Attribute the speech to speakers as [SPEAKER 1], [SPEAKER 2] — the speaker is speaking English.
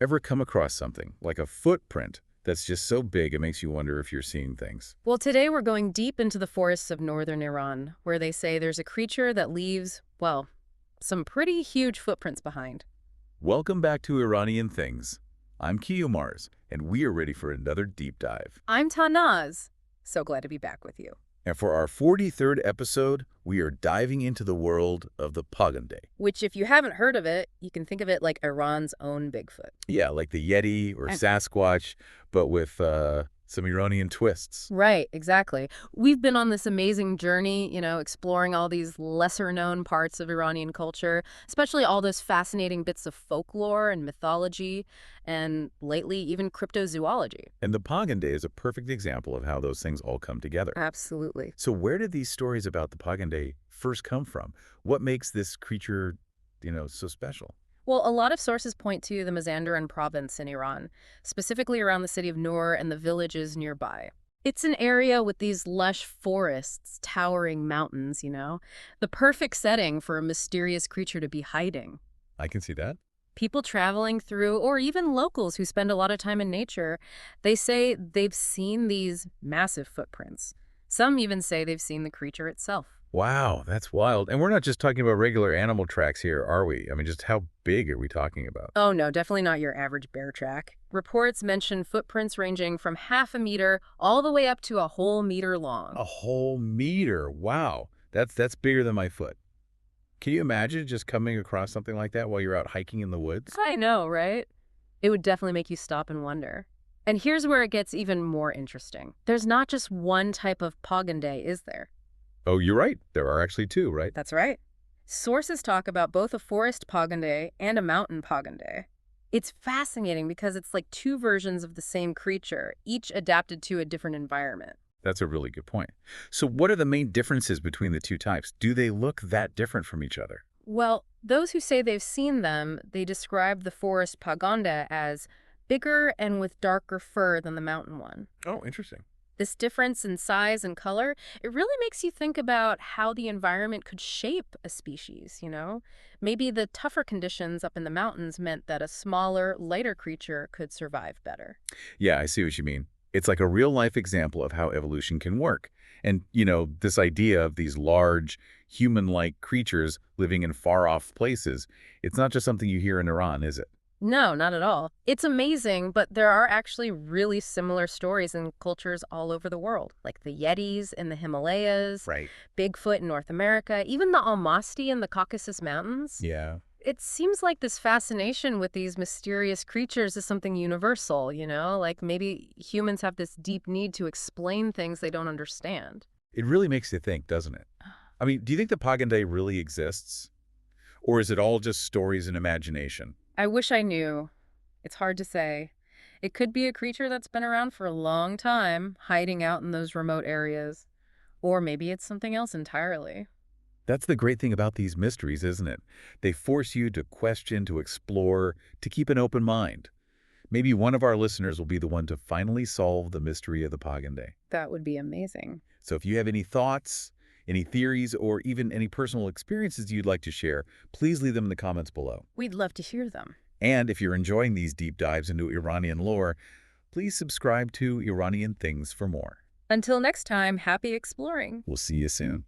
[SPEAKER 1] Ever come across something, like a footprint, that's just so big it makes you wonder if you're seeing things?
[SPEAKER 2] Well, today we're going deep into the forests of northern Iran, where they say there's a creature that leaves, well, some pretty huge footprints behind.
[SPEAKER 1] Welcome back to Iranian Things. I'm Mars, and we are ready for another deep dive.
[SPEAKER 2] I'm Tanaz. So glad to be back with you.
[SPEAKER 1] And for our 43rd episode, we are diving into the world of the Pa Gonde.
[SPEAKER 2] Which, if you haven't heard of it, you can think of it like Iran's own Bigfoot.
[SPEAKER 1] Yeah, like the Yeti or
[SPEAKER 2] And-
[SPEAKER 1] Sasquatch, but with some Iranian twists.
[SPEAKER 2] Right, exactly. We've been on this amazing journey, exploring all these lesser-known parts of Iranian culture, especially all those fascinating bits of folklore and mythology, and lately even cryptozoology.
[SPEAKER 1] And the Pa Gonde is a perfect example of how those things all come together.
[SPEAKER 2] Absolutely.
[SPEAKER 1] So where did these stories about the Pa Gonde first come from? What makes this creature, so special?
[SPEAKER 2] Well, a lot of sources point to the Mazandaran province in Iran, specifically around the city of Nur and the villages nearby. It's an area with these lush forests, towering mountains. The perfect setting for a mysterious creature to be hiding.
[SPEAKER 1] I can see that.
[SPEAKER 2] People traveling through, or even locals who spend a lot of time in nature, they say they've seen these massive footprints. Some even say they've seen the creature itself.
[SPEAKER 1] Wow, that's wild. And we're not just talking about regular animal tracks here, are we? I mean, just how big are we talking about?
[SPEAKER 2] Oh no, definitely not your average bear track. Reports mention footprints ranging from half a meter all the way up to a whole meter long.
[SPEAKER 1] A whole meter. Wow. That's bigger than my foot. Can you imagine just coming across something like that while you're out hiking in the woods?
[SPEAKER 2] I know, right? It would definitely make you stop and wonder. And here's where it gets even more interesting. There's not just one type of Pa Gonde, is there?
[SPEAKER 1] Oh, you're right. There are actually two, right?
[SPEAKER 2] That's right. Sources talk about both a forest Pa Gonde and a mountain Pa Gonde. It's fascinating because it's like two versions of the same creature, each adapted to a different environment.
[SPEAKER 1] That's a really good point. So what are the main differences between the two types? Do they look that different from each other?
[SPEAKER 2] Well, those who say they've seen them, they describe the forest Pa Gonde as bigger and with darker fur than the mountain one.
[SPEAKER 1] Oh, interesting.
[SPEAKER 2] This difference in size and color, it really makes you think about how the environment could shape a species. Maybe the tougher conditions up in the mountains meant that a smaller, lighter creature could survive better.
[SPEAKER 1] Yeah, I see what you mean. It's like a real-life example of how evolution can work. And, this idea of these large, human-like creatures living in far-off places, it's not just something you hear in Iran, is it?
[SPEAKER 2] No, not at all. It's amazing, but there are actually really similar stories in cultures all over the world, like the Yetis in the Himalayas,
[SPEAKER 1] Right.
[SPEAKER 2] Bigfoot in North America, even the Almasti in the Caucasus Mountains.
[SPEAKER 1] Yeah.
[SPEAKER 2] It seems like this fascination with these mysterious creatures is something universal. Like maybe humans have this deep need to explain things they don't understand.
[SPEAKER 1] It really makes you think, doesn't it? I mean, do you think the Pa Gonde really exists? Or is it all just stories and imagination?
[SPEAKER 2] I wish I knew. It's hard to say. It could be a creature that's been around for a long time, hiding out in those remote areas. Or maybe it's something else entirely.
[SPEAKER 1] That's the great thing about these mysteries, isn't it? They force you to question, to explore, to keep an open mind. Maybe one of our listeners will be the one to finally solve the mystery of the Pa Gonde.
[SPEAKER 2] That would be amazing.
[SPEAKER 1] So if you have any thoughts, any theories, or even any personal experiences you'd like to share, please leave them in the comments below.
[SPEAKER 2] We'd love to hear them.
[SPEAKER 1] And if you're enjoying these deep dives into Iranian lore, please subscribe to Iranian Things for more.
[SPEAKER 2] Until next time, happy exploring.
[SPEAKER 1] We'll see you soon.